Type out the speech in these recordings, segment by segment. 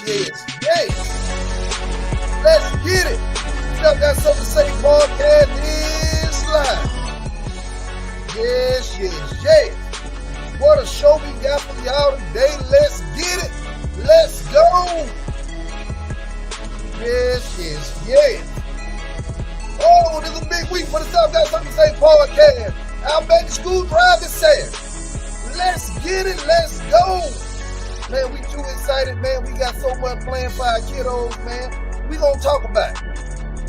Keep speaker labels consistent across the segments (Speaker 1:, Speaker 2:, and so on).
Speaker 1: Let's get it. Still got something to say. Podcast is live. Yes. What a show we got for y'all today. Let's get it. Let's go. Yes. Oh, this is a big week for the South Got Something to Say podcast. Our back to school drive is set. Let's get it. Let's go. Man, we too excited, man. We got so much planned for our kiddos, man. We gonna talk about it.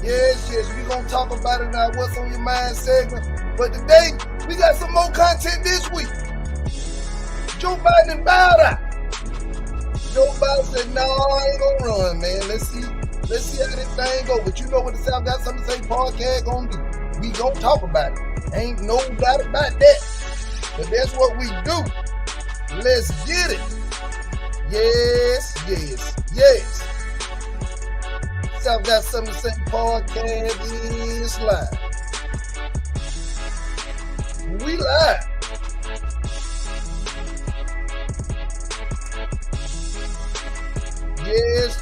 Speaker 1: Yes. We gonna talk about it in our What's on Your Mind segment. But today, we got some more content this week. Joe Biden and bowed out. Joe Biden said, no, I ain't gonna run, man. Let's see how this thing go. But you know what the South Got Something to Say podcast gonna do. We gonna talk about it. Ain't no doubt about that. But that's what we do. Let's get it. Yes. South Got Something to Say podcast is live. We live. Yes.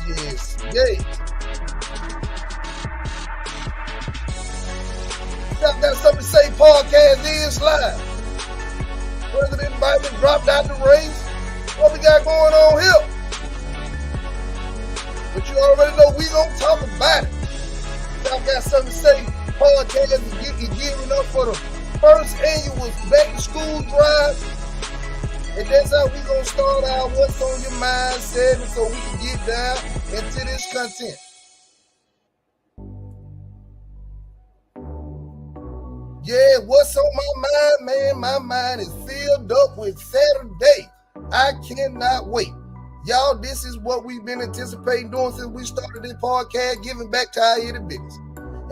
Speaker 1: South Got Something to Say podcast is live. President Biden dropped out the race. What we got going on here? But you already know we gonna talk about it. South Got Something to Say podcast is gearing up for the first annual back to school drive. And that's how we gonna start our What's on Your Mind segment so we can get down into this content. Yeah, what's on my mind, man? My mind is filled up with Saturday. I cannot wait. Y'all, this is what we've been anticipating doing since we started this podcast, giving back to our itty bitties.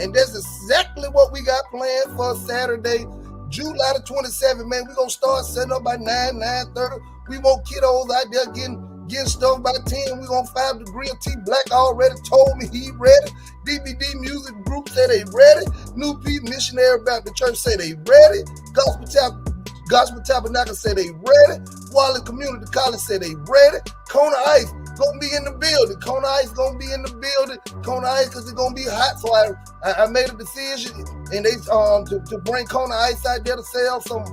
Speaker 1: And that's exactly what we got planned for Saturday, July the 27th, man. We're going to start setting up by 9:30. We want kiddos out there getting stuff by 10. We're going to 5 Degree of T. Black already told me he ready. DVD Music Group said they ready. New People Missionary Baptist Church say they ready. Gospel Tabernacle say they ready. Wallace Community College say they ready. Kona Ice gonna be in the building. Kona Ice gonna be in the building. Kona Ice because it's gonna be hot. So I made a decision, and they to bring Kona Ice out there to sell some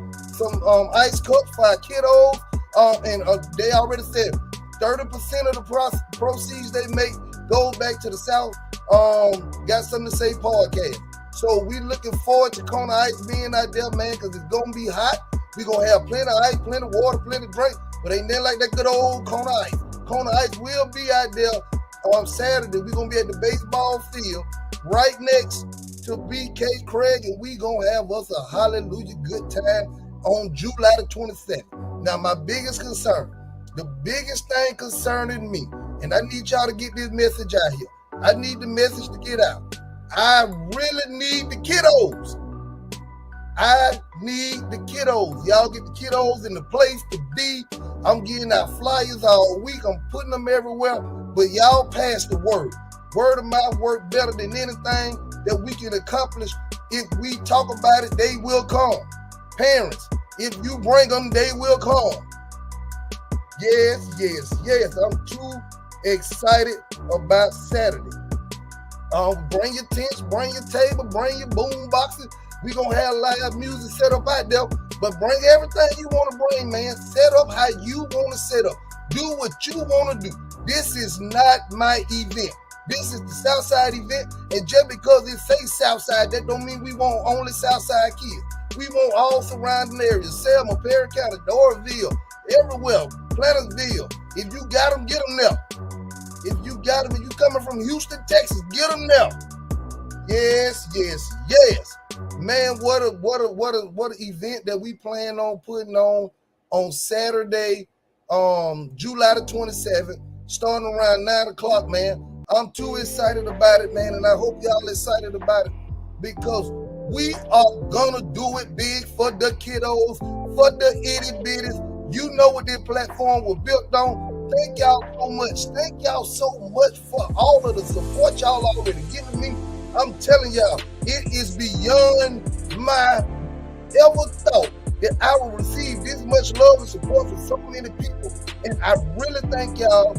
Speaker 1: ice cups for our kiddos. And they already said 30% of the proceeds they make goes back to the South. Got Something to Say podcast. So we looking forward to Kona Ice being out there, man, because it's gonna be hot. We gonna have plenty of ice, plenty of water, plenty of drink, but ain't nothing like that good old Kona Ice. Kona Ice will be out there on Saturday. We're going to be at the baseball field right next to BK Craig, and we going to have us a hallelujah good time on July the 22nd. Now, my biggest concern, the biggest thing concerning me, and I need y'all to get this message out here. I need the message to get out. I really need the kiddos. I need the kiddos. Y'all get the kiddos in the place to be. I'm getting out flyers all week. I'm putting them everywhere. But y'all pass the word. Word of mouth work better than anything that we can accomplish. If we talk about it, they will come. Parents, if you bring them, they will come. Yes. I'm too excited about Saturday. Bring your tents, bring your table, bring your boom boxes. We gonna have live music set up out there, but bring everything you want to bring, man. Set up how you want to set up. Do what you want to do. This is not my event. This is the Southside event, and just because it says Southside, that don't mean we want only Southside kids. We want all surrounding areas: Selma, Perry County, Doraville, everywhere, Plantersville. If you got them, get them there. If you got them, and you coming from Houston, Texas, get them there. Yes. Man, what a event that we plan on putting on Saturday, July the 27th, starting around 9 o'clock, man. I'm too excited about it, man, and I hope y'all excited about it because we are gonna do it big for the kiddos, for the itty bitties. You know what this platform was built on. Thank y'all so much. Thank y'all so much for all of the support y'all already giving me. I'm telling y'all, it is beyond my ever thought that I will receive this much love and support from so many people. And I really thank y'all.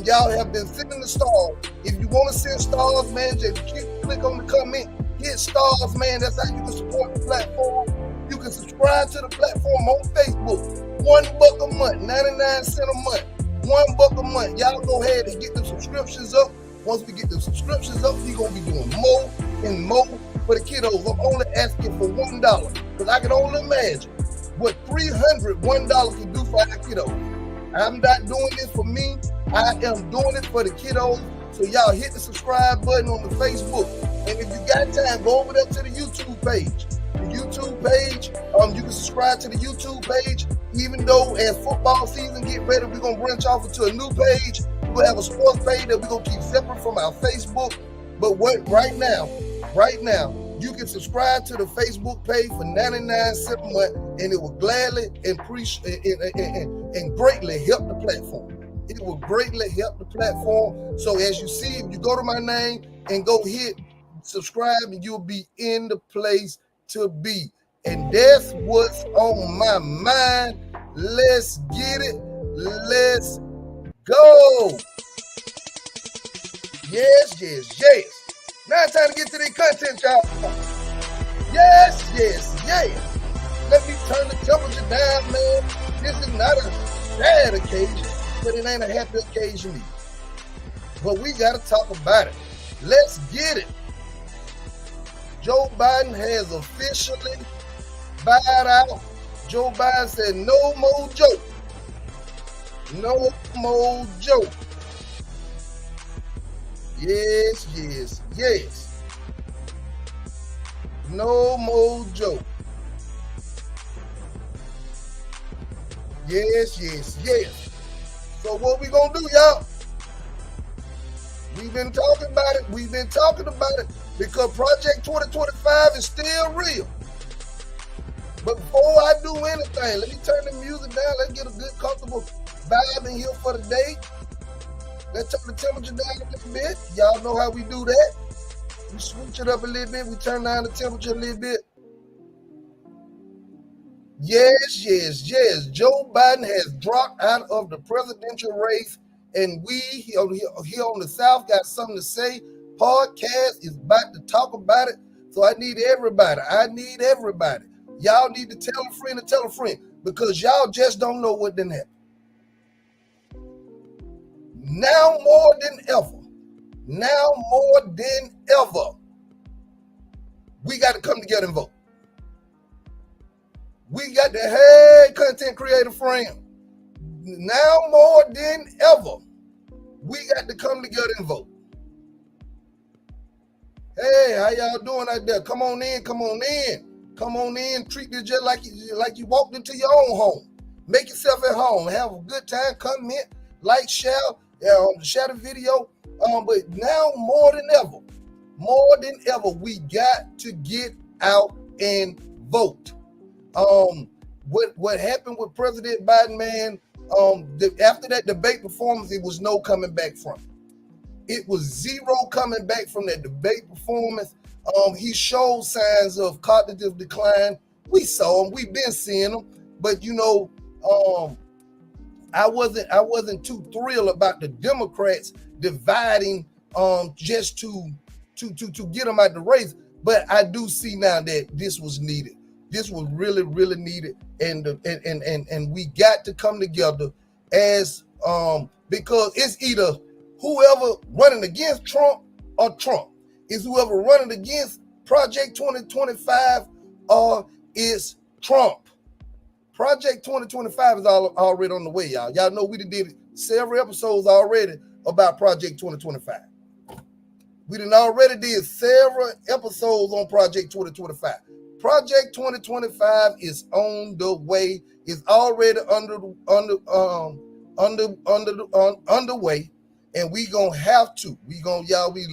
Speaker 1: Y'all have been sending the stars. If you want to send stars, man, just click on the comment, hit stars, man. That's how you can support the platform. You can subscribe to the platform on Facebook. $1 a month, 99 cents a month. $1 a month. Y'all go ahead and get the subscriptions up. Once we get the subscriptions up, we're going to be doing more and more for the kiddos. I'm only asking for $1 because I can only imagine what $301 can do for our kiddos. I'm not doing this for me. I am doing it for the kiddos. So y'all hit the subscribe button on the Facebook. And if you got time, go over there to the YouTube page. The YouTube page, you can subscribe to the YouTube page. Even though as football season get ready, we're going to branch off into a new page. We're going to have a sports page that we're going to keep separate from our Facebook. But right now, you can subscribe to the Facebook page for 99 cents a month, and it will gladly and greatly help the platform. It will greatly help the platform. So as you see, if you go to my name and go hit subscribe, and you'll be in the place to be. And that's what's on my mind. Let's get it. Let's go. Yes. Now it's time to get to the content, y'all. Yes. Let me turn the temperature down, man. This is not a sad occasion, but it ain't a happy occasion either. But we got to talk about it. Let's get it. Joe Biden has officially bowed out. Joe Biden said, no more joke. No more joke. Yes. No more joke. Yes. So what we gonna do, y'all? We've been talking about it because Project 2025 is still real. But before I do anything, let me turn the music down. Let's get a good, comfortable vibe in here for the day. Let's turn the temperature down a little bit. Y'all know how we do that. We switch it up a little bit. We turn down the temperature a little bit. Yes. Joe Biden has dropped out of the presidential race, and we here on the South got something to say. Podcast is about to talk about it, so I need everybody. Y'all need to tell a friend because y'all just don't know what done happened. Now more than ever, we got to come together and vote. We got the hey content creator friend. Now more than ever, we got to come together and vote. Hey, how y'all doing out there? Come on in. Treat this just like you walked into your own home. Make yourself at home. Have a good time. Comment, like, share the video. But now more than ever, we got to get out and vote. What happened with President Biden, man? After that debate performance, it was no coming back from it. It was zero coming back from that debate performance. He showed signs of cognitive decline. We saw him. We've been seeing him. But I wasn't too thrilled about the Democrats dividing just to get him out the race. But I do see now that this was needed. This was really, really needed, and we got to come together as because it's either whoever running against Trump or Trump. It's whoever running against Project 2025 or it's Trump. Project 2025 is already on the way, y'all. Y'all know we did several episodes already about Project 2025. We done already did several episodes on Project 2025. Project 2025 is on the way. It's already underway, and we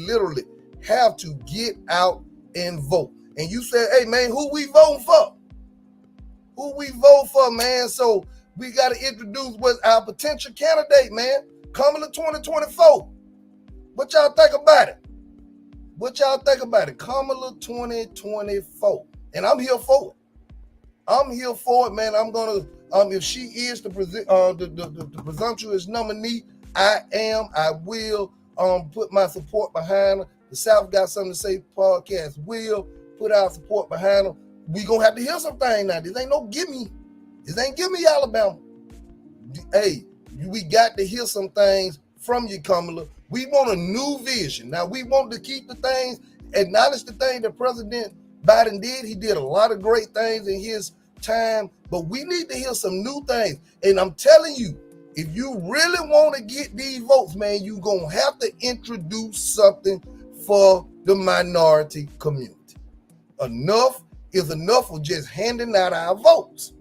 Speaker 1: literally have to get out and vote. And you said, hey man, who we voting for? Who we vote for, man? So we got to introduce what our potential candidate, man. Kamala 2024. What y'all think about it? Kamala 2024. And I'm here for it. I'm here for it, man. I'm gonna if she is the presumptuous nominee, I will put my support behind her. The South Got Something to Say podcast will put our support behind her. We gonna have to hear some things now. This ain't no gimme. This ain't gimme Alabama. Hey, we got to hear some things from you, Kamala. We want a new vision. Now, we want to keep the things, acknowledge the thing that President Biden did. He did a lot of great things in his time, but we need to hear some new things. And I'm telling you, if you really want to get these votes, man, you're going to have to introduce something for the minority community. Enough is enough of just handing out our votes.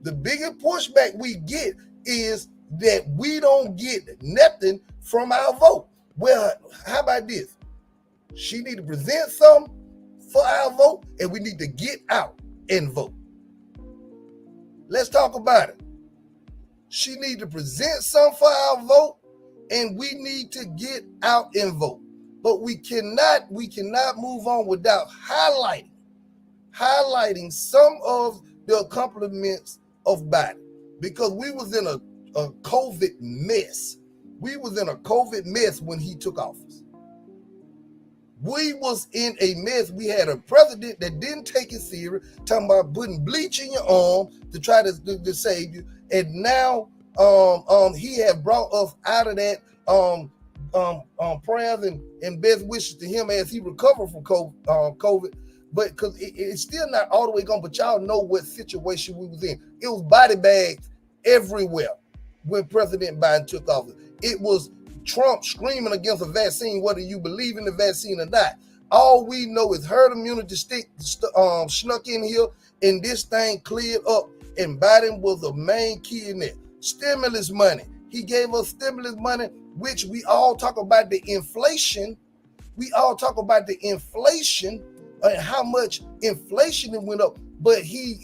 Speaker 1: The biggest pushback we get is that we don't get nothing from our vote. Well, how about this? She need to present something for our vote, and we need to get out and vote. Let's talk about it. She need to present something for our vote, and we need to get out and vote. But we cannot move on without highlighting some of the accomplishments of Biden, because we was in a COVID mess. We was in a COVID mess when he took office. We was in a mess. We had a president that didn't take it serious, talking about putting bleach in your arm to try to save you. And now he have brought us out of that. Prayers and best wishes to him as he recovered from COVID. But because it's still not all the way gone, but y'all know what situation we was in. It was body bags everywhere when President Biden took office. It was Trump screaming against a vaccine, whether you believe in the vaccine or not. All we know is herd immunity snuck in here, and this thing cleared up, and Biden was the main key in it. Stimulus money. He gave us stimulus money, which we all talk about the inflation. We all talk about the inflation and how much inflation it went up, but he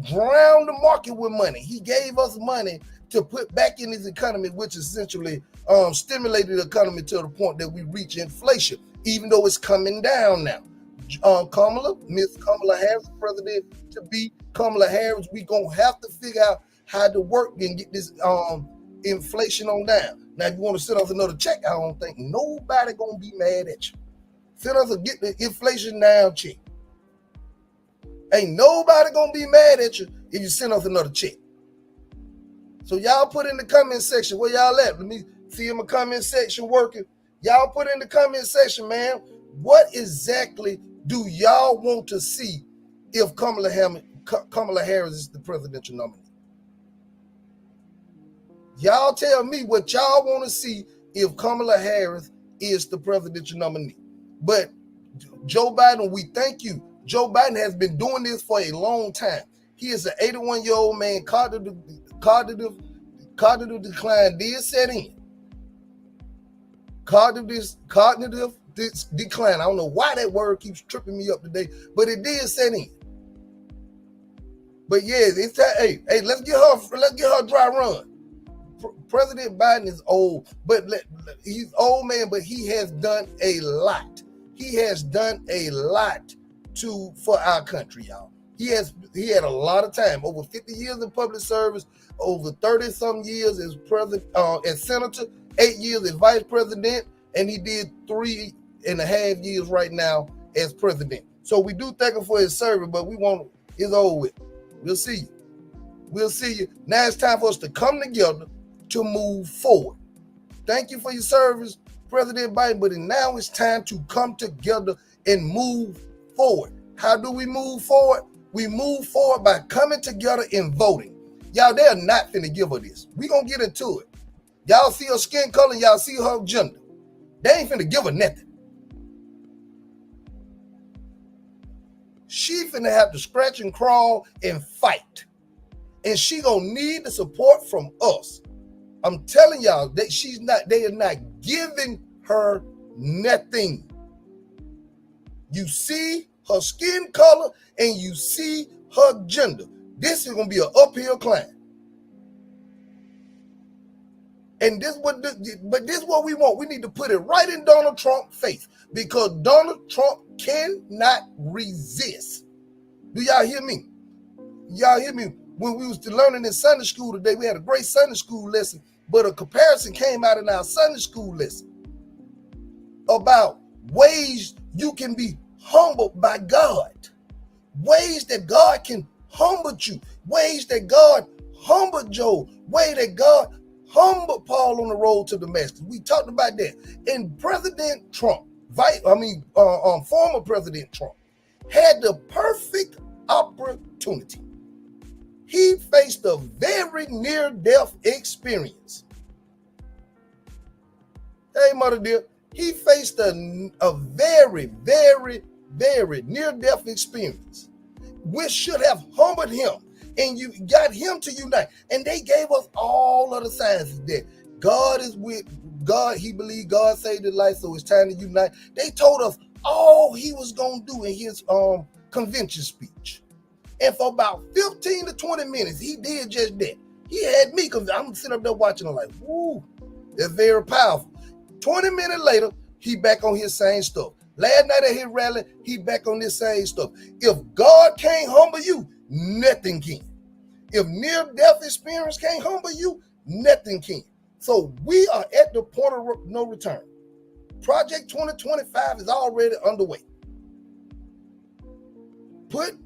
Speaker 1: drowned the market with money. He gave us money to put back in his economy, which essentially stimulated the economy to the point that we reach inflation, even though it's coming down now. Miss Kamala Harris, president to be Kamala Harris, we gonna have to figure out how to work and get this inflation on down. Now, if you want to send us another check, I don't think nobody gonna be mad at you. Send us a get the inflation down check. Ain't nobody gonna be mad at you if you send us another check. So y'all put in the comment section where y'all at. Let me see if my comment section working. Y'all put in the comment section, man. What exactly do y'all want to see if Kamala Harris is the presidential nominee? Y'all tell me what y'all want to see if Kamala Harris is the presidential nominee. But Joe Biden, we thank you. Joe Biden has been doing this for a long time. He is an 81-year-old man. Cognitive decline did set in. Cognitive decline. I don't know why that word keeps tripping me up today, but it did set in. But yeah, it's time. Hey, let's get her dry run. President Biden is old, but he's old man, but he has done a lot. He has done a lot for our country, y'all. He had a lot of time, over 50 years in public service, over 30 some years as president, as senator, 8 years as vice president, and he did 3.5 years right now as president. So we do thank him for his service, but we want his over with. We'll see you. We'll see you. Now it's time for us to come together to move forward. Thank you for your service, President Biden, but now it's time to come together and move forward. How do we move forward? We move forward by coming together and voting. Y'all, they're not finna give her this. We gonna get into it. Y'all see her skin color, y'all see her gender. They ain't finna give her nothing. She finna have to scratch and crawl and fight. And she gonna need the support from us. I'm telling y'all that they are not giving her nothing. You see her skin color and you see her gender. This is gonna be an uphill climb. And this is what we want. We need to put it right in Donald Trump's face, because Donald Trump cannot resist Do y'all hear me? Y'all hear me? When we was learning in Sunday school today, we had a great Sunday school lesson, but a comparison came out in our Sunday school lesson about ways you can be humbled by God, ways that God can humble you, ways that God humbled Job, way that God humbled Paul on the road to Damascus. We talked about that. And President Trump, former President Trump, had the perfect opportunity. He faced a very near-death experience. Hey, Mother dear, he faced a very, very, very near-death experience, which should have humbled him, and you got him to unite. And they gave us all of the signs that God is with God. He believed God saved his life, so it's time to unite. They told us all he was going to do in his convention speech. And for about 15 to 20 minutes, he did just that. He had me, because I'm sitting up there watching him like, woo, that's very powerful. 20 minutes later, he back on his same stuff. Last night at his rally, he back on this same stuff. If God can't humble you, nothing can. If near-death experience can't humble you, nothing can. So we are at the point of no return. Project 2025 is already underway. Put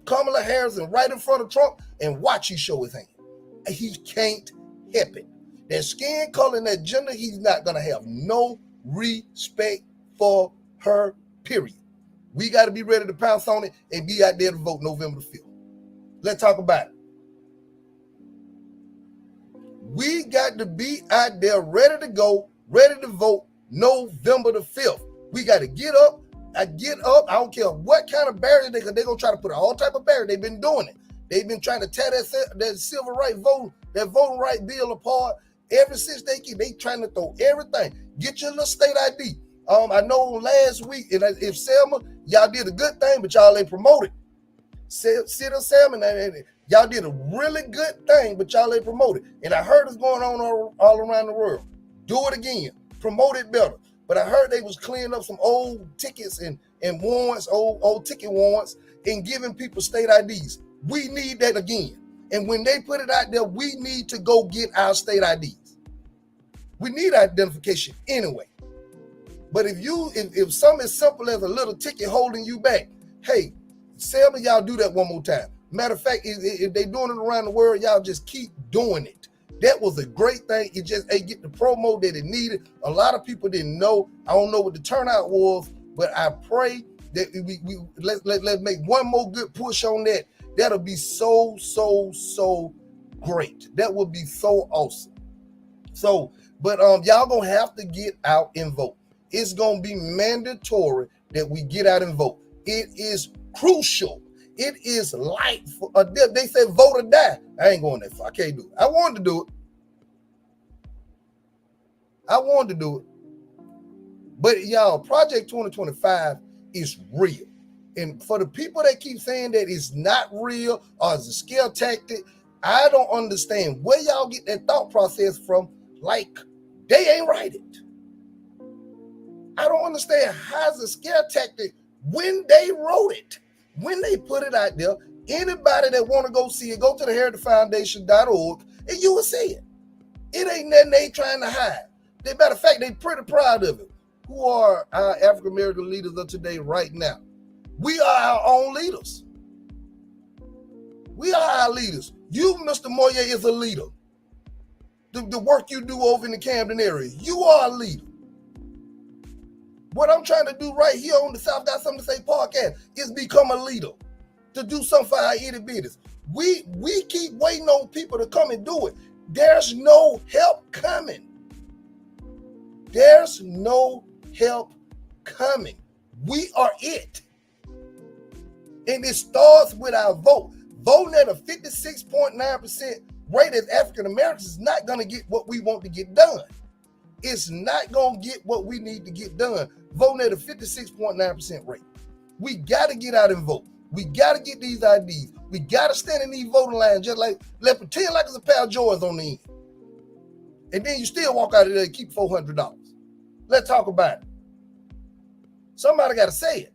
Speaker 1: Kamala Harris right in front of Trump and watch he show his hand. He can't help it. That skin color and that gender, he's not going to have no respect for her, period. We got to be ready to pounce on it and be out there to vote November the 5th. Let's talk about it. We got to be out there ready to go, ready to vote November the 5th. We got to get up. I don't care what kind of barrier they're going to try to put all type of barrier. They've been doing it. They've been trying to tear that civil rights vote, that voting right bill apart ever since they trying to throw everything. Get your little state ID. I know last week, and if Selma, y'all did a good thing, but y'all ain't promoted. City of Selma, y'all did a really good thing, but y'all ain't promoted. And I heard it's going on all around the world. Do it again. Promote it better. But I heard they was cleaning up some old tickets and warrants, old ticket warrants, and giving people state IDs. We need that again. And when they put it out there, we need to go get our state IDs. We need identification anyway. But if something as simple as a little ticket holding you back, hey, Selma, y'all do that one more time. Matter of fact, if they doing it around the world, y'all just keep doing it. That was a great thing. It just get the promo that it needed. A lot of people didn't know. I don't know what the turnout was, but I pray that let's make one more good push on that. That'll be so great. That would be so awesome. So, but y'all gonna have to get out and vote. It's gonna be mandatory that we get out and vote. It is crucial. It is life. They say vote or die. I ain't going that far. I can't do it. I wanted to do it. But y'all, Project 2025 is real. And for the people that keep saying that it's not real or it's a scare tactic, I don't understand where y'all get that thought process from. Like, they ain't write it. I don't understand how it's a scare tactic when they wrote it. When they put it out there, anybody that want to go see it, go to the heritagefoundation.org and you will see it. It ain't nothing they trying to hide. Matter of fact, they pretty proud of it. Who are our African-American leaders of today right now? We are our own leaders. We are our leaders. You, Mr. Moyer, is a leader. The work you do over in the Camden area, you are a leader. What I'm trying to do right here on the South Got Something to Say podcast is become a leader, to do something for our itty bitties. We keep waiting on people to come and do it. There's no help coming. There's no help coming. We are it. And it starts with our vote. Voting at a 56.9% rate as African Americans is not going to get what we want to get done. It's not going to get what we need to get done. Voting at a 56.9% rate. We got to get out and vote. We got to get these IDs. We got to stand in these voting lines just like, let's pretend like it's a pair of Jordans on the end. And then you still walk out of there and keep $400. Let's talk about it. Somebody got to say it.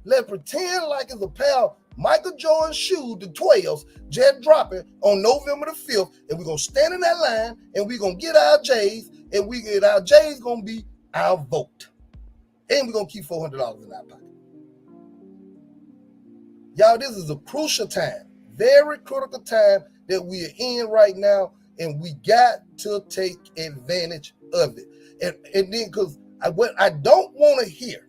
Speaker 1: Let's pretend like it's a pair of Michael Jordan shoes, the 12s, just dropping on November the 5th, and we're going to stand in that line, and we're going to get our J's, and our J's going to be our vote. And we're going to keep $400 in our pocket. Y'all, this is a crucial time, very critical time that we are in right now, and we got to take advantage of it. And then, because what I don't want to hear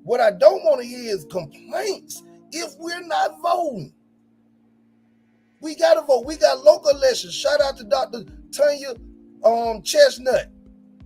Speaker 1: is complaints if we're not voting. We got to vote. We got local elections. Shout out to Dr. Tanya Chestnut.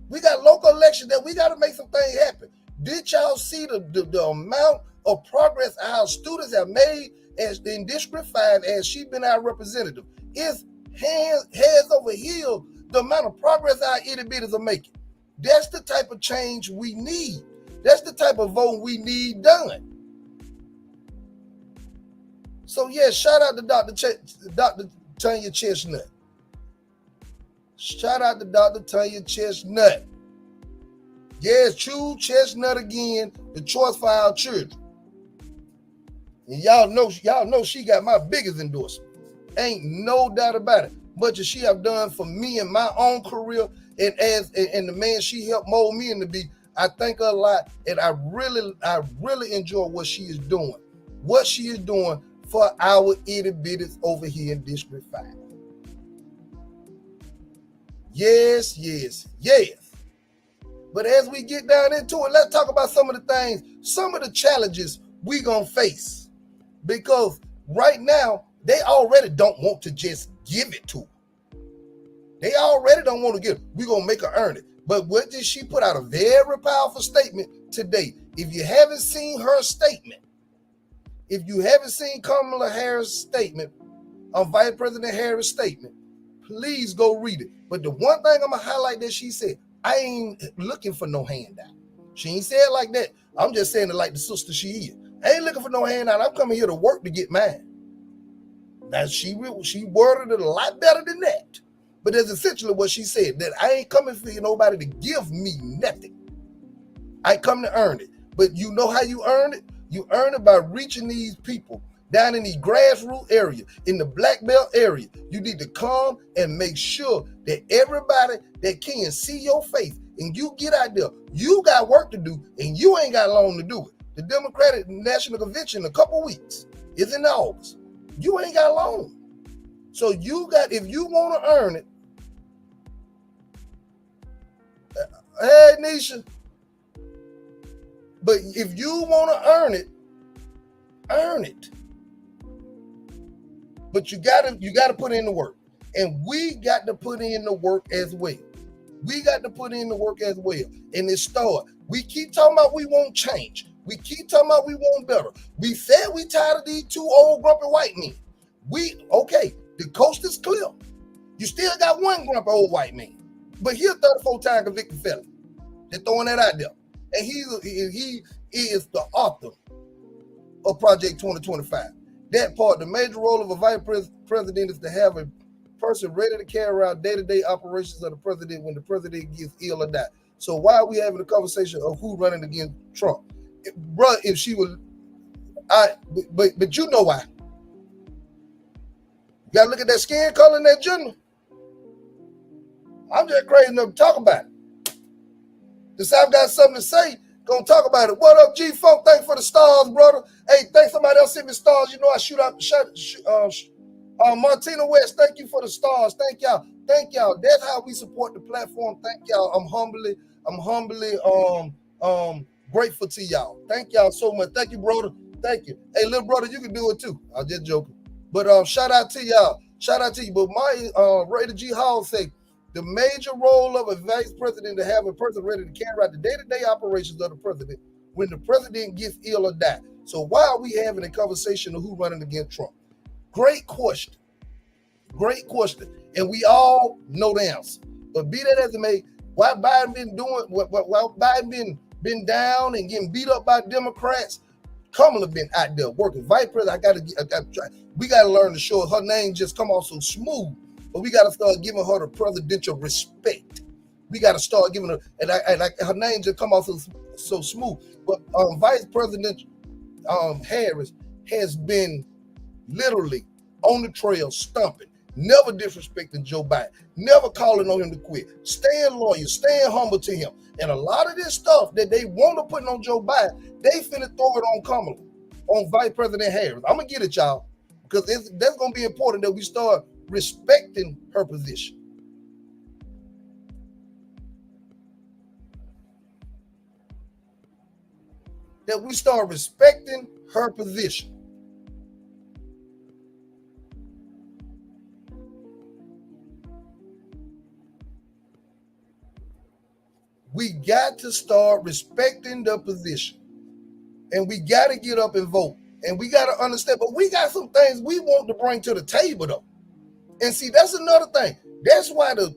Speaker 1: We got local elections that we got to make some things happen. Did y'all see the amount of progress our students have made in District 5 as she been our representative? It's heads over heels the amount of progress our itty bitties are making. That's the type of change we need. That's the type of vote we need done. So yeah, shout out to Dr. Tanya Chestnut. Shout out to Dr. Tanya Chestnut. Yes, choose Chestnut again, the choice for our children. And y'all know she got my biggest endorsement. Ain't no doubt about it. Much as she have done for me in my own career, and the man she helped mold me into be, I thank her a lot, and I really enjoy what she is doing. What she is doing for our itty bitties over here in District 5. Yes. But as we get down into it, let's talk about some of the things, some of the challenges we gonna face. Because right now, they already don't want to just give it to her. They already don't want to give it. We're gonna make her earn it. But what did she put out? A very powerful statement today. If you haven't seen her statement, if you haven't seen Kamala Harris' statement, Vice President Harris' statement, please go read it. But the one thing I'm gonna highlight that she said, I ain't looking for no handout. She ain't said it like that. I'm just saying it like the sister she is. I ain't looking for no handout. I'm coming here to work to get mine. Now she worded it a lot better than that. But that's essentially what she said, that I ain't coming for nobody to give me nothing. I come to earn it. But you know how you earn it? You earn it by reaching these people down in the grassroots area, in the black belt area. You need to come and make sure that everybody that can see your face and you get out there. You got work to do and you ain't got long to do it. The Democratic National Convention in a couple weeks is in August. You ain't got long. So if you want to earn it, hey Nisha, but if you want to earn it, earn it. But you gotta put in the work. And we got to put in the work as well. And it started. We keep talking about we want change. We keep talking about we want better. We said we tired of these two old grumpy white men. The coast is clear. You still got one grumpy old white man. But he's a 34-time convicted felon. They're throwing that out there. And he is the author of Project 2025. That part, the major role of a vice president is to have a person ready to carry out day-to-day operations of the president when the president gets ill or die. So why are we having a conversation of who running against Trump? If she was, but you know why. You gotta look at that skin color in that general. I'm just crazy enough to talk about it. The South got something to say, gonna talk about it. What up, G-Funk? Thanks for the stars, brother. Hey, thanks somebody else sent me stars. You know I shoot out Martina West, thank you for the stars. Thank y'all. That's how we support the platform. Thank y'all. I'm humbly grateful to y'all. Thank y'all so much. Thank you, brother. Thank you. Hey, little brother, you can do it too. I'm just joking. But shout out to y'all. But my Raider G Hall say the major role of a vice president to have a person ready to carry out the day-to-day operations of the president when the president gets ill or die. So why are we having a conversation of who running against Trump? Great question. And we all know the answer. But be that as it may, why Biden been doing while Biden been down and getting beat up by Democrats, Kamala been out there working. Vice President, we gotta learn to show her name just come off so smooth, but we gotta start giving her the presidential respect. We gotta start giving her, and her name just come off so smooth. But Vice President Harris has been literally on the trail stumping, never disrespecting Joe Biden, never calling on him to quit, staying loyal, staying humble to him. And a lot of this stuff that they want to put on Joe Biden, they finna throw it on Kamala, on Vice President Harris. I'm gonna get it, y'all, because that's gonna be important that we start respecting her position. That we start respecting her position. We got to start respecting the position. And we got to get up and vote. And we got to understand, but we got some things we want to bring to the table, though. And see, that's another thing. That's why the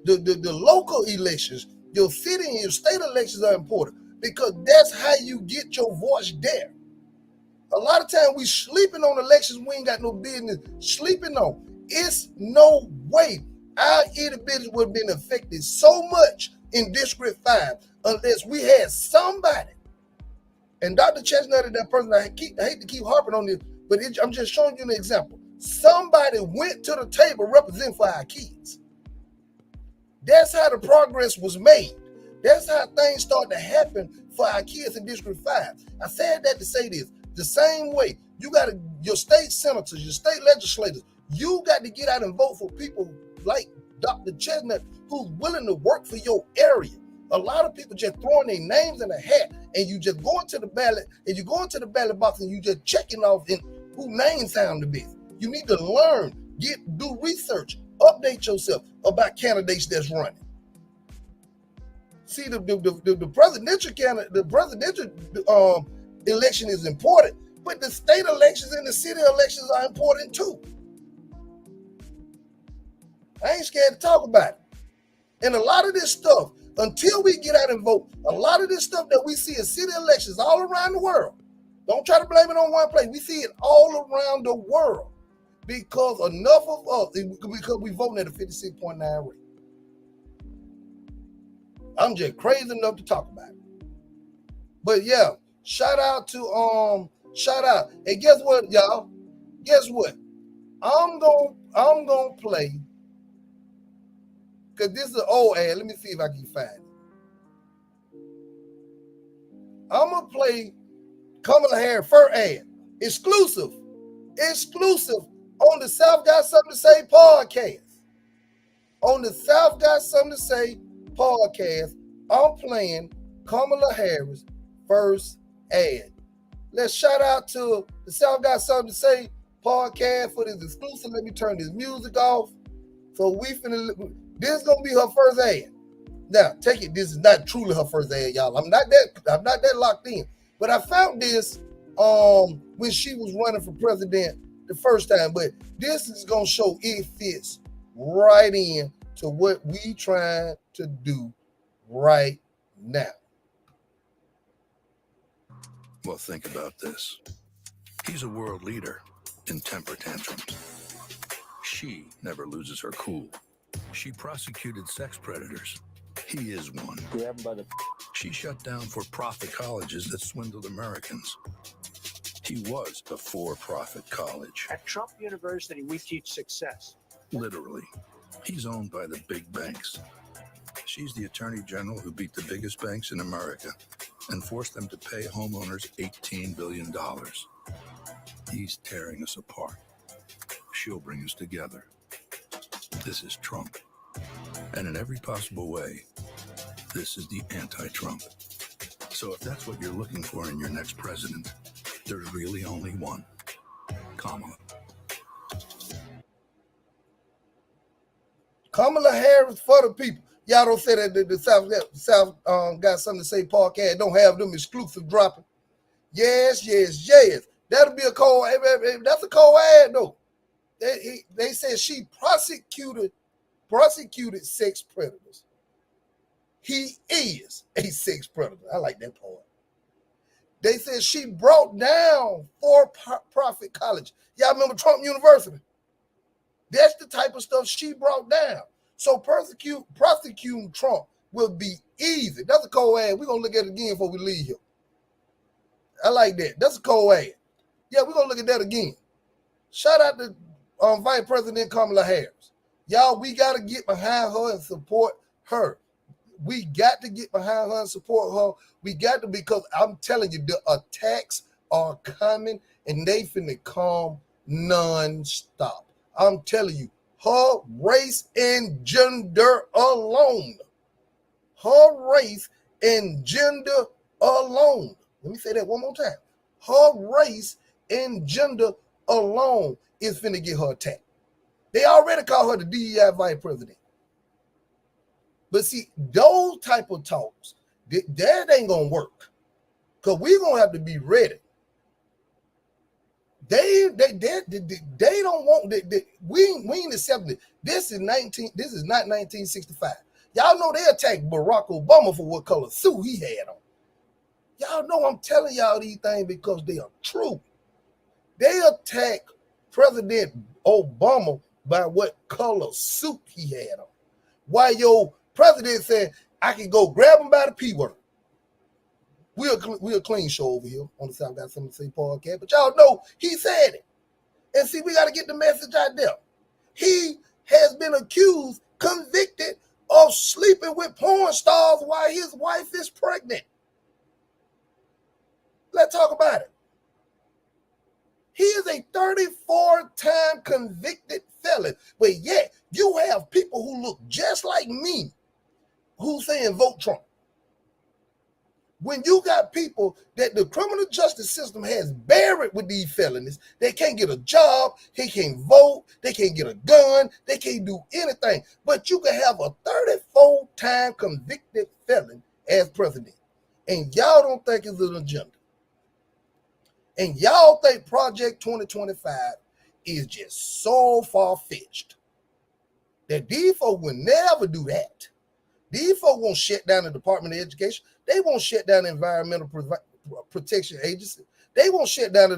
Speaker 1: local elections, your city and your state elections are important, because that's how you get your voice there. A lot of times we sleeping on elections we ain't got no business sleeping on. It's no way our individuals would have been affected so much in District 5 unless we had somebody. And Dr. Chestnut is that person. I hate to keep harping on this, but I'm just showing you an example. Somebody went to the table representing for our kids. That's how the progress was made. That's how things start to happen for our kids in District 5. I said that to say this. The same way, you got to, your state senators, your state legislators, you got to get out and vote for people like Dr. Chestnut who's willing to work for your area. A lot of people just throwing their names in a hat, and you just go into the ballot, and you go into the ballot box, and you just checking off in who names sound the best. You need to learn, do research, update yourself about candidates that's running. See, the presidential candidate, the presidential election is important, but the state elections and the city elections are important too. I ain't scared to talk about it. And a lot of this stuff, until we get out and vote, a lot of this stuff that we see in city elections all around the world, don't try to blame it on one place. We see it all around the world because enough of us, because we voting at a 56.9 rate. I'm just crazy enough to talk about it. But yeah, shout out. And guess what, y'all? Guess what? I'm gonna play, because this is an old ad. Let me see if I can find it. I'm gonna play Kamala Harris first ad. Exclusive on the South Got Something to Say podcast. On the South Got Something to Say podcast, I'm playing Kamala Harris first ad. Let's shout out to the South Got Something to Say podcast for this exclusive. Let me turn this music off. So this is gonna be her first ad. Now, take it. This is not truly her first ad, y'all. I'm not that locked in. But I found this when she was running for president the first time. But this is gonna show it fits right in to what we trying to do right now.
Speaker 2: Well, think about this. He's a world leader in temper tantrums. She never loses her cool. She prosecuted sex predators. He is one. She shut down for-profit colleges that swindled Americans. He was a for-profit college.
Speaker 3: At Trump University, we teach success.
Speaker 2: Literally. He's owned by the big banks. She's the attorney general who beat the biggest banks in America and forced them to pay homeowners $18 billion. He's tearing us apart. She'll bring us together. This is Trump. And in every possible way, this is the anti-Trump. So if that's what you're looking for in your next president, there's really only one. Kamala.
Speaker 1: Kamala Harris for the people. Y'all don't say that the South Got Something to Say podcast don't have them exclusive dropping. Yes. That'll be a cold. That's a cold ad though. They said she prosecuted sex predators. He is a sex predator. I like that part. They said she brought down for-profit college. Y'all remember Trump University? That's the type of stuff she brought down. So prosecuting Trump will be easy. That's a cold ad. We're going to look at it again before we leave here. I like that. That's a cold ad. Yeah, we're gonna look at that again. Shout out to Vice President Kamala Harris. Y'all, we gotta get behind her and support her. We got to get behind her and support her. We got to, because I'm telling you, the attacks are coming and they finna come non-stop. I'm telling you, her race and gender alone. Her race and gender alone. Let me say that one more time. Her race and gender alone is finna get her attacked. They already call her the DEI vice president. But see, those type of talks, that ain't gonna work. Because we're gonna have to be ready. They don't want we ain't accepting it. This is not 1965. Y'all know they attacked Barack Obama for what color suit he had on. Y'all know I'm telling y'all these things because they are true. They attack President Obama by what color suit he had on. While your president said, I can go grab him by the P word. We're a clean show over here on the South Got Something to Say podcast, but y'all know he said it. And see, we got to get the message out there. He has been accused, convicted of sleeping with porn stars while his wife is pregnant. Let's talk about it. He is a 34-time convicted felon, but yet you have people who look just like me who saying vote Trump. When you got people that the criminal justice system has buried with these felonies, they can't get a job, they can't vote, they can't get a gun, they can't do anything. But you can have a 34-time convicted felon as president. And y'all don't think it's an agenda. And y'all think Project 2025 is just so far-fetched that these folks will never do that. These folks won't shut down the Department of Education. They won't shut down the Environmental Protection Agency. They won't shut down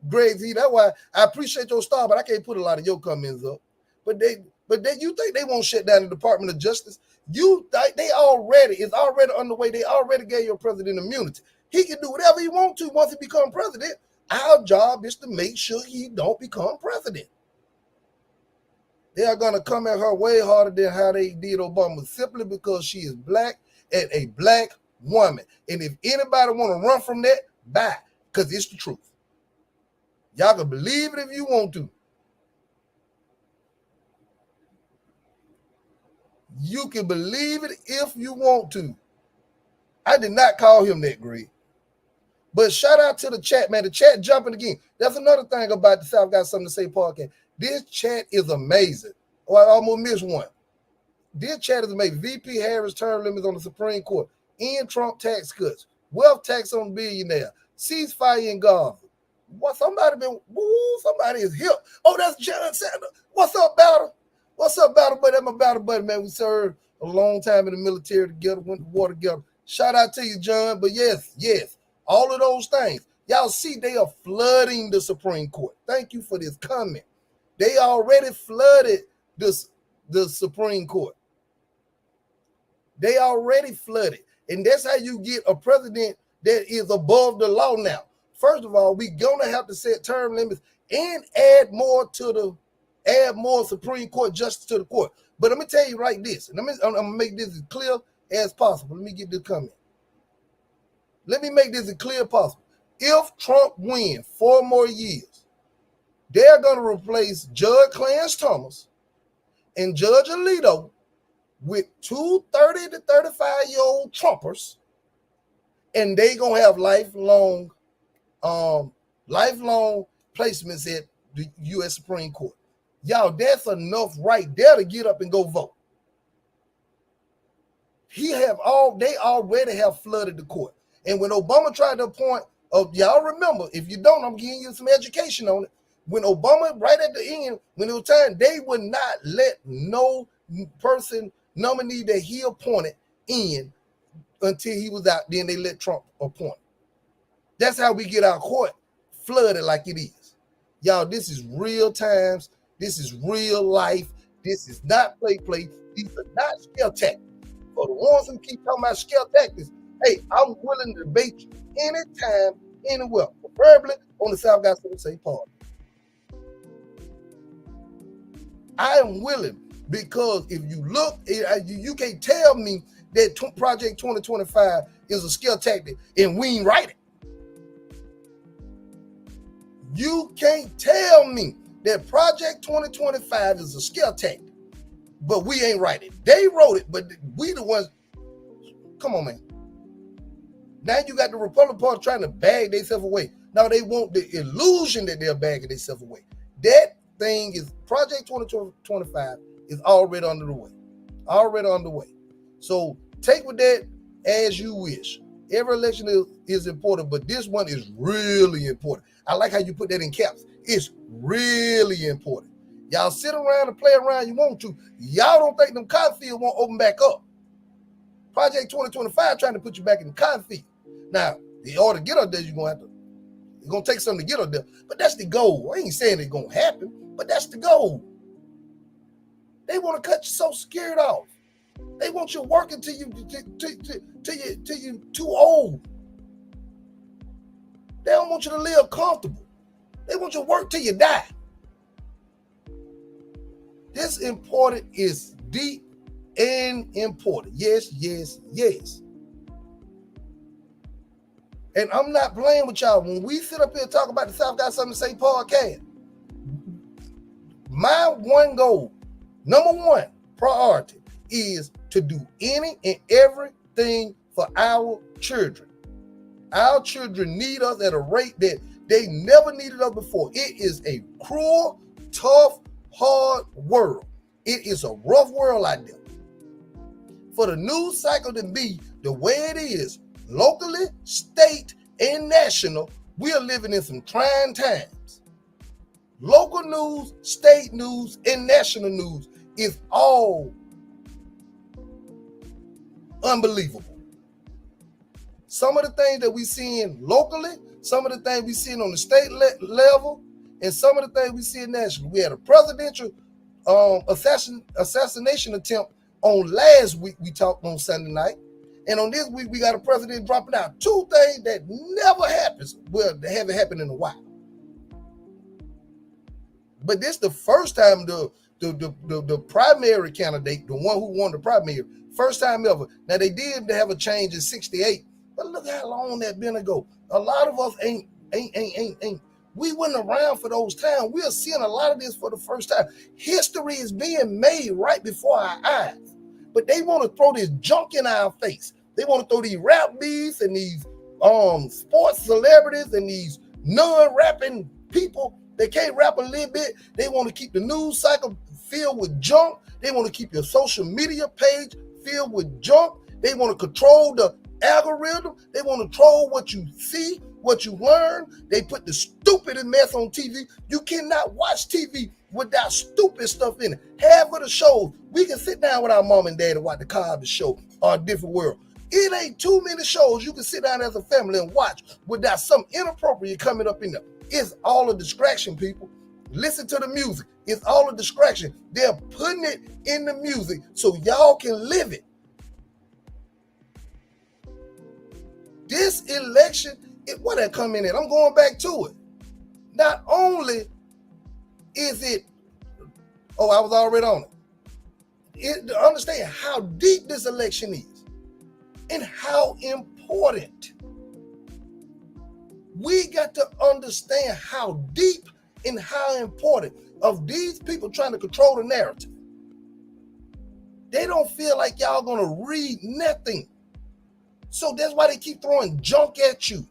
Speaker 1: Greg Z. That's why I appreciate your star, but I can't put a lot of your comments up. But you think they won't shut down the Department of Justice? It's already underway. They already gave your president immunity. He can do whatever he wants to once he becomes president. Our job is to make sure he don't become president. They are going to come at her way harder than how they did Obama, simply because she is black and a black woman. And if anybody want to run from that, bye, because it's the truth. Y'all can believe it if you want to. You can believe it if you want to. I did not call him that, Greg. But shout out to the chat, man. The chat jumping again. That's another thing about the South Got Something to Say podcast. This chat is amazing. Oh, I almost missed one. This chat is amazing. VP Harris term limits on the Supreme Court. End Trump tax cuts. Wealth tax on billionaire. Ceasefire in Gaza. What somebody is hip. Oh, that's John Sanders. What's up, Battle? What's up, Battle Buddy? I'm a Battle Buddy, man. We served a long time in the military together, went to war together. Shout out to you, John. But yes, all of those things. Y'all see, they are flooding the Supreme Court. Thank you for this comment. They already flooded the Supreme Court. They already flooded. And that's how you get a president that is above the law now. First of all, we're going to have to set term limits and add more Supreme Court justice to the court. But let me tell you right this, and I'm going to make this as clear as possible. Let me get this comment. Let me make this as clear as possible. If Trump wins 4 more years, they're going to replace Judge Clarence Thomas and Judge Alito with 2 30 to 35-year-old Trumpers, and they going to have lifelong placements at the U.S. Supreme Court. Y'all, that's enough right there to get up and go vote. They already have flooded the court. And when Obama tried to appoint, y'all remember, if you don't, I'm giving you some education on it. When Obama, right at the end, when it was time, they would not let no person nominee that he appointed in until he was out. Then they let Trump appoint. That's how we get our court flooded like it is. Y'all, this is real times. This is real life. This is not play. These are not scare tactics. For the ones who keep talking about scare tactics, Hey, I'm willing to debate you anytime, anywhere, preferably on the South Guy Say Party. I am willing because if you look, you can't tell me that Project 2025 is a scare tactic and we ain't write it. You can't tell me that Project 2025 is a scare tactic, but we ain't write it. They wrote it, but we the ones. Come on, man. Now you got the Republican Party trying to bag themselves away. Now they want the illusion that they're bagging themselves away. That thing is Project 2025 is already under the way. Already underway. So take with that as you wish. Every election is important, but this one is really important. I like how you put that in caps. It's really important. Y'all sit around and play around you want to. Y'all don't think them cotton fields won't open back up. Project 2025 trying to put you back in the cotton field. Now, in order to get up there, it's going to take something to get up there. But that's the goal. I ain't saying it's going to happen, but that's the goal. They want to cut your Social Security off. They want you working till you too old. They don't want you to live comfortable. They want you to work till you die. This important is deep and important. Yes, yes, yes. And I'm not playing with y'all. When we sit up here and talk about the South Got Something to Say podcast, my one goal, number one priority, is to do any and everything for our children. Our children need us at a rate that they never needed us before. It is a cruel, tough, hard world. It is a rough world out there. For the news cycle to be the way it is, locally, state, and national, we are living in some trying times. Local news, state news, and national news is all unbelievable. Some of the things that we seeing locally, some of the things we seeing on the state level, and some of the things we see nationally. We had a presidential assassination attempt on last week. We talked on Sunday night. And on this week, we got a president dropping out two things that never happens. Well, they haven't happened in a while. But this the first time the primary candidate, the one who won the primary, first time ever. Now, they did have a change in 68, but look how long that been ago. A lot of us ain't. We wasn't around for those times. We are seeing a lot of this for the first time. History is being made right before our eyes. But they want to throw this junk in our face. They want to throw these rap beefs and these sports celebrities and these non-rapping people. They can't rap a little bit. They want to keep the news cycle filled with junk. They want to keep your social media page filled with junk. They want to control the algorithm. They want to control what you see, what you learn. They put the stupidest mess on TV. You cannot watch TV without stupid stuff in it. Half of the shows, we can sit down with our mom and dad and watch the Cosby Show or A Different World. It ain't too many shows you can sit down as a family and watch without something inappropriate coming up in there. It's all a distraction, people. Listen to the music. It's all a distraction. They're putting it in the music so y'all can live it. This election, what that come in at? I'm going back to it. Not only is it, I was already on it. To understand how deep this election is and how important. We got to understand how deep and how important of these people trying to control the narrative. They don't feel like y'all gonna read nothing. So that's why they keep throwing junk at you.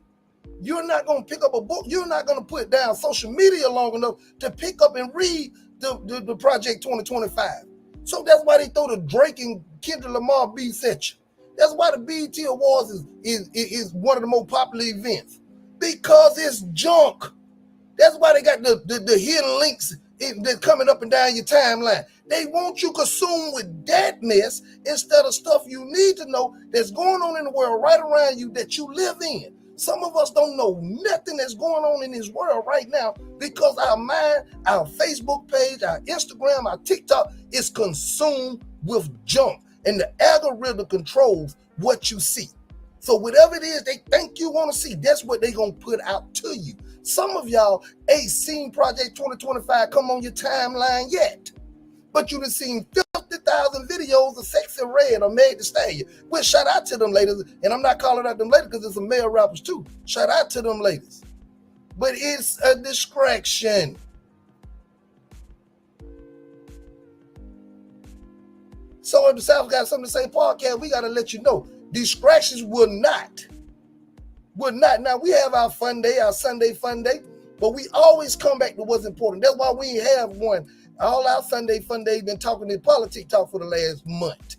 Speaker 1: You're not gonna pick up a book. You're not gonna put down social media long enough to pick up and read the Project 2025. So that's why they throw the Drake and Kendrick Lamar beats at you. That's why the BET Awards is one of the most popular events. Because it's junk. That's why they got the hidden links that's coming up and down your timeline. They want you consumed with that mess instead of stuff you need to know that's going on in the world right around you that you live in. Some of us don't know nothing that's going on in this world right now because our mind, our Facebook page, our Instagram, our TikTok is consumed with junk. And the algorithm controls what you see. So whatever it is they think you want to see, that's what they're going to put out to you. Some of y'all ain't seen Project 2025 come on your timeline yet. But you done seen 50,000 videos of Sexy Red or Meg Thee Stallion. Well, shout out to them ladies. And I'm not calling out them ladies because there's some male rappers too. Shout out to them ladies. But it's a distraction. So if the South got something to say, podcast, we got to let you know. Distractions will not. Now, we have our fun day, our Sunday fun day, but we always come back to what's important. That's why we have one. All our Sunday fun day been talking in politics talk for the last month.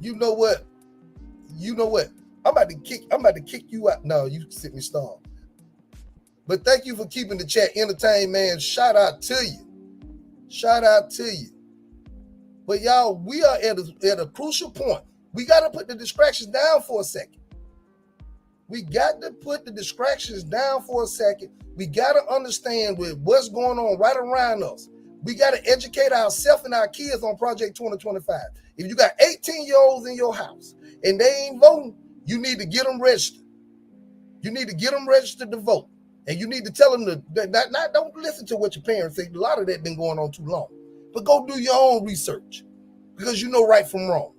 Speaker 1: You know what? I'm about to kick you out. No, you sit me storm. But thank you for keeping the chat entertained, man. Shout out to you. But y'all, we are at a crucial point. We got to put the distractions down for a second. We got to understand with what's going on right around us. We got to educate ourselves and our kids on Project 2025. If you got 18-year-olds in your house and they ain't voting, you need to get them registered. You need to get them registered to vote. And you need to tell them don't listen to what your parents say. A lot of that been going on too long. But go do your own research because you know right from wrong.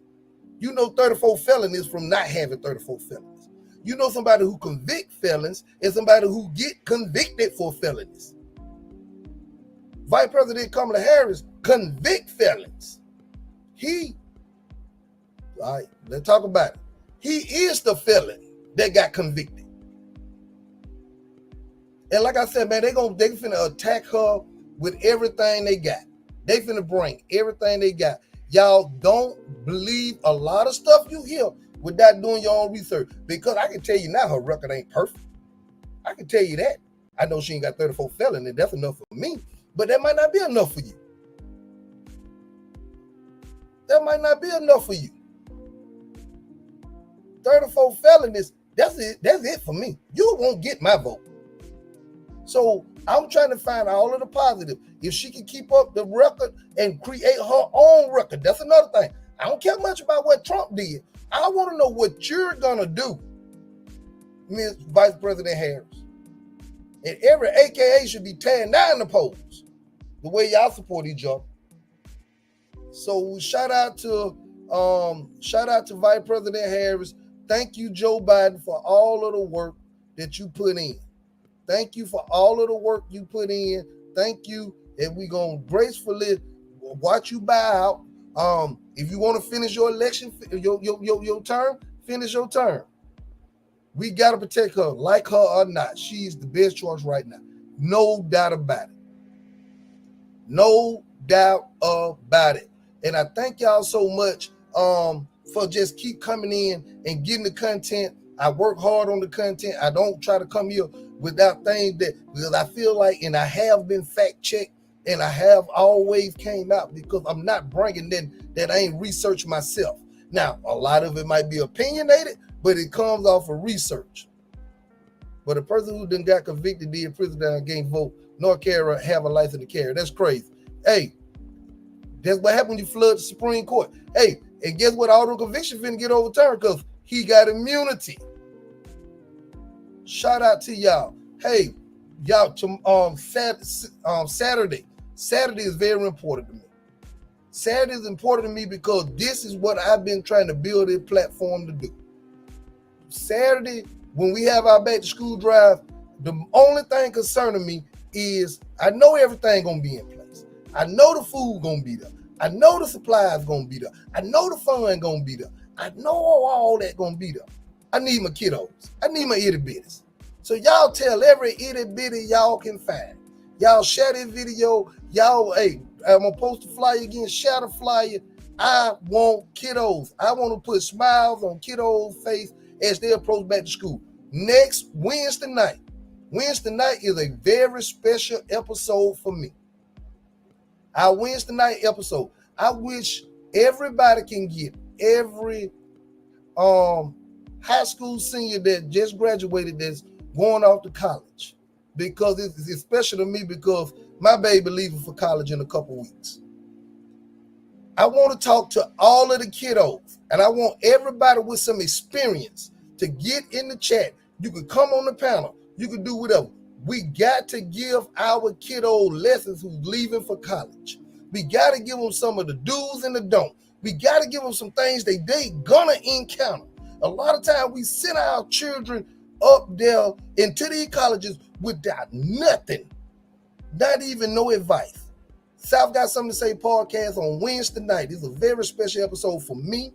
Speaker 1: You know 34 felonies from not having 34 felonies. You know somebody who convict felons and somebody who get convicted for felonies. Vice President Kamala Harris convict felons. All right, let's talk about it. He is the felon that got convicted. And like I said, man, they finna attack her with everything they got. They finna bring everything they got. Y'all don't believe a lot of stuff you hear without doing your own research. Because I can tell you now her record ain't perfect. I can tell you that. I know she ain't got 34 felonies. That's enough for me. But that might not be enough for you. 34 felonies, that's it for me. You won't get my vote. So I'm trying to find all of the positive. If she can keep up the record and create her own record, that's another thing. I don't care much about what Trump did. I want to know what you're going to do, Ms. Vice President Harris. And every AKA should be tearing down the polls the way y'all support each other. So shout out to Vice President Harris. Thank you, Joe Biden, for all of the work that you put in. Thank you for all of the work you put in. Thank you. And we're going to gracefully watch you buy out. If you want to finish your election, your term, finish your term. We got to protect her, like her or not. She's the best choice right now. No doubt about it. No doubt about it. And I thank y'all so much for just keep coming in and getting the content. I work hard on the content. I don't try to come here without things because I feel like, and I have been fact checked, and I have always came out because I'm not bringing that I ain't researched myself. Now, a lot of it might be opinionated, but it comes off of research. But a person who done got convicted, did prison down, can't vote, nor carry, have a license to carry. That's crazy. Hey, that's what happened when you flood the Supreme Court. Hey, and guess what? All the convictions finna get overturned because he got immunity. Shout out to y'all. Hey, y'all, Saturday. Saturday is very important to me. Saturday is important to me because this is what I've been trying to build a platform to do. Saturday, when we have our back to school drive, the only thing concerning me is I know everything gonna be in place. I know the food gonna be there. I know the supplies gonna be there. I know the fun gonna be there. I know all that gonna be there. I need my kiddos. I need my itty bitties. So y'all tell every itty bitty y'all can find. Y'all share this video. Y'all, hey, I'm gonna post a flyer again. Share the flyer. I want kiddos. I want to put smiles on kiddos' face as they approach back to school. Next Wednesday night. Wednesday night is a very special episode for me. Our Wednesday night episode. I wish everybody can get every high school senior that just graduated that's going off to college, because it's special to me because my baby leaving for college in a couple weeks. I want to talk to all of the kiddos, and I want everybody with some experience to get in the chat. You can come on the panel. You can do whatever. We got to give our kiddo lessons who's leaving for college. We got to give them some of the do's and the don'ts. We got to give them some things they gonna encounter. A lot of times we send our children up there into these colleges without nothing, not even no advice. South Got Something to Say podcast on Wednesday night. This is a very special episode for me,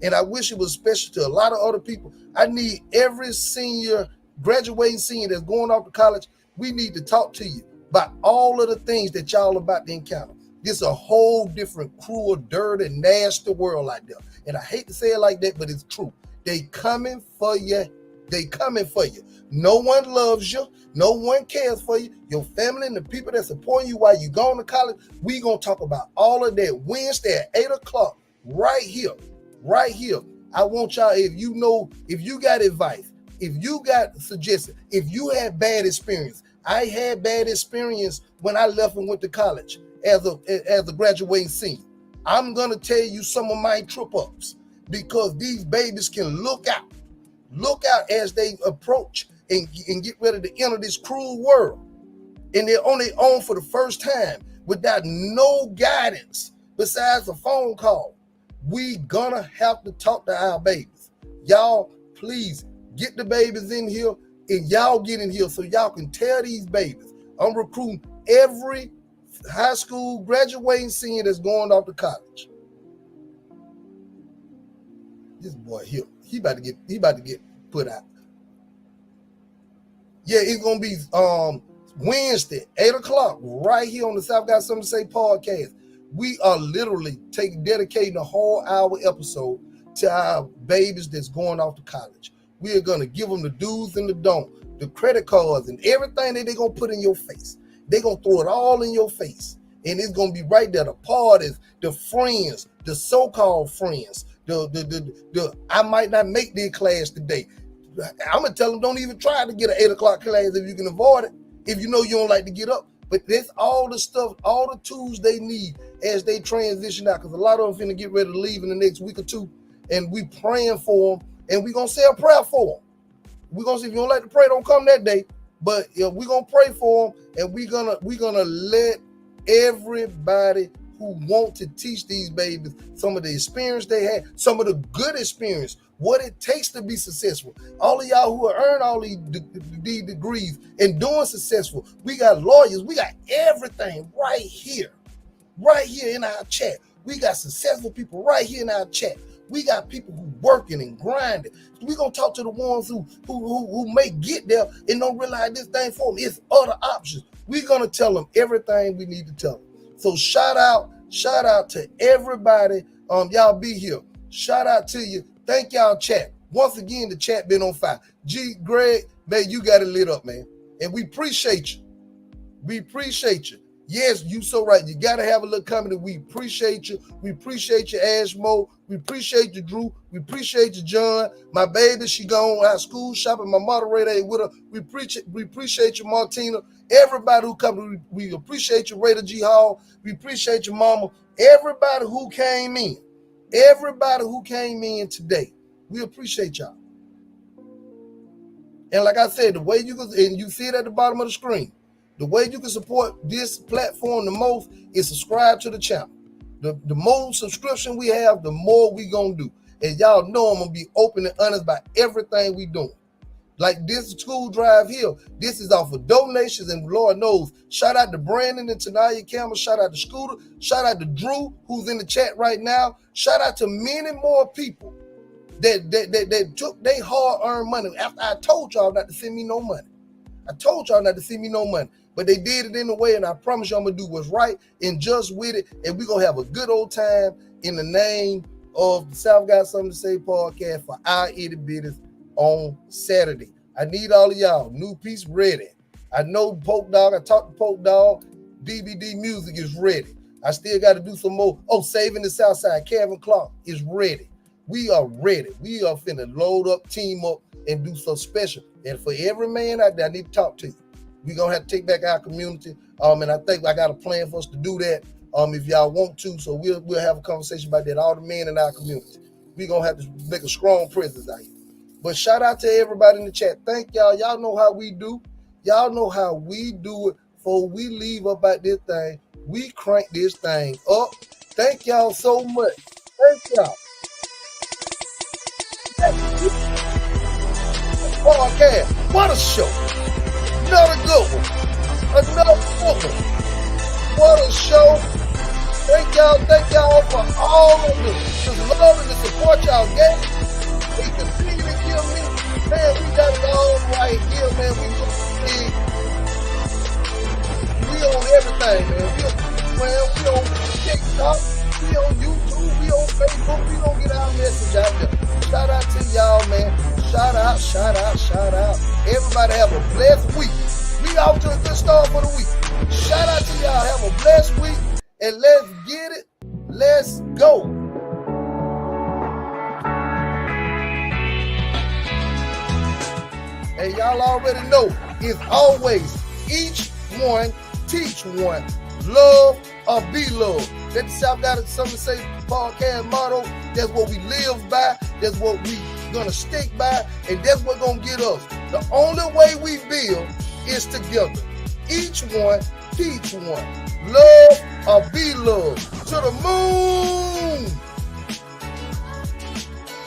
Speaker 1: and I wish it was special to a lot of other people. I need every senior, graduating senior that's going off to college. We need to talk to you about all of the things that y'all about to encounter. This is a whole different, cruel, dirty, nasty world out there. And I hate to say it like that, but it's true. They coming for you. They coming for you. No one loves you. No one cares for you. Your family and the people that support you while you going to college. We going to talk about all of that Wednesday at 8 o'clock right here. Right here. I want y'all, if you got advice, if you got suggestions, if you had bad experience. I had bad experience when I left and went to college as a graduating senior. I'm going to tell you some of my trip ups because these babies can look out as they approach and get ready to enter this cruel world. And they're on their own for the first time without no guidance besides a phone call. We gonna have to talk to our babies. Y'all, please get the babies in here and y'all get in here so y'all can tell these babies. I'm recruiting every high school graduating senior that's going off to college. This boy here, he about to get put out. Yeah, it's gonna be Wednesday, 8 o'clock, right here on the South Got Something to Say podcast. We are literally dedicating a whole hour episode to our babies that's going off to college. We are gonna give them the do's and the don'ts, the credit cards, and everything that they're gonna put in your face. They're gonna throw it all in your face. And it's gonna be right there. The parties, the friends, the so-called friends, the I might not make their class today. I'm gonna tell them don't even try to get an 8 o'clock class if you can avoid it, if you know you don't like to get up. But that's all the stuff, all the tools they need as they transition out, because a lot of them finna get ready to leave in the next week or two, and we praying for them, and we gonna say a prayer for them. We're gonna say, if you don't like to pray, don't come that day, but we're gonna pray for them, and we're gonna let everybody who want to teach these babies some of the experience they had, some of the good experience, what it takes to be successful. All of y'all who have earned all these degrees and doing successful, we got lawyers, we got everything right here in our chat. We got successful people right here in our chat. We got people who working and grinding. We're gonna talk to the ones who may get there and don't realize this thing for them. It's other options. We're gonna tell them everything we need to tell them. So shout out to everybody. Y'all be here. Shout out to you. Thank y'all, chat. Once again, the chat been on fire. G, Greg, man, you got it lit up, man. And we appreciate you. We appreciate you. Yes, you so right. You got to have a little comedy. We appreciate you. We appreciate you, Ashmo. We appreciate you, Drew. We appreciate you, John. My baby, she gone out school shopping. My moderator ain't with her. We appreciate you, Martina. Everybody who come, we appreciate you, Raider G Hall. We appreciate you, Mama. Everybody who came in. Everybody who came in today. We appreciate y'all. And like I said, the way you can, and you see it at the bottom of the screen, the way you can support this platform the most is subscribe to the channel. The more subscription we have, the more we gonna do. And y'all know I'm gonna be open and honest about everything we doing. Like this school drive here, this is off of donations, and Lord knows, shout out to Brandon and Tanaya Campbell, shout out to Scooter, shout out to Drew, who's in the chat right now, shout out to many more people that took their hard-earned money after I told y'all not to send me no money. I told y'all not to send me no money, but they did it in a way, and I promise you I'm gonna do what's right and just with it, and we're gonna have a good old time in the name of the South Got Something to Say podcast for our itty bitties on Saturday. I need all of y'all. New piece ready. I know Poke Dog. I talked to Poke Dog. DVD music is ready. I still got to do some more. Oh, Saving the Southside. Kevin Clark is ready. We are ready. We are finna load up, team up, and do something special. And for every man out there, I need to talk to you. We're going to have to take back our community. And I think I got a plan for us to do that. if y'all want to. So we'll have a conversation about that. All the men in our community. We're going to have to make a strong presence out here. But shout out to everybody in the chat. Thank y'all. Y'all know how we do. Y'all know how we do it. Before we leave up at this thing, we crank this thing up. Thank y'all so much. Thank y'all. Podcast. What a show. Another good one. Another good one. What a show. Thank y'all for all of the love and the support y'all get. We continue to give me. Man, we got it all right here, man. We on everything, man. We on TikTok, we on YouTube, we on Facebook. We don't get our message out there. Shout out to y'all, man. Shout out. Everybody have a blessed week. We off to a good start for the week. Shout out to y'all. Have a blessed week. And let's get it. Let's go. And y'all already know, it's always each one, teach one, love or be loved. That's the South Got Something to Say podcast motto. That's what we live by. That's what we gonna stick by. And that's what's gonna get us. The only way we build is together. Each one, teach one. Love or be loved. To the moon.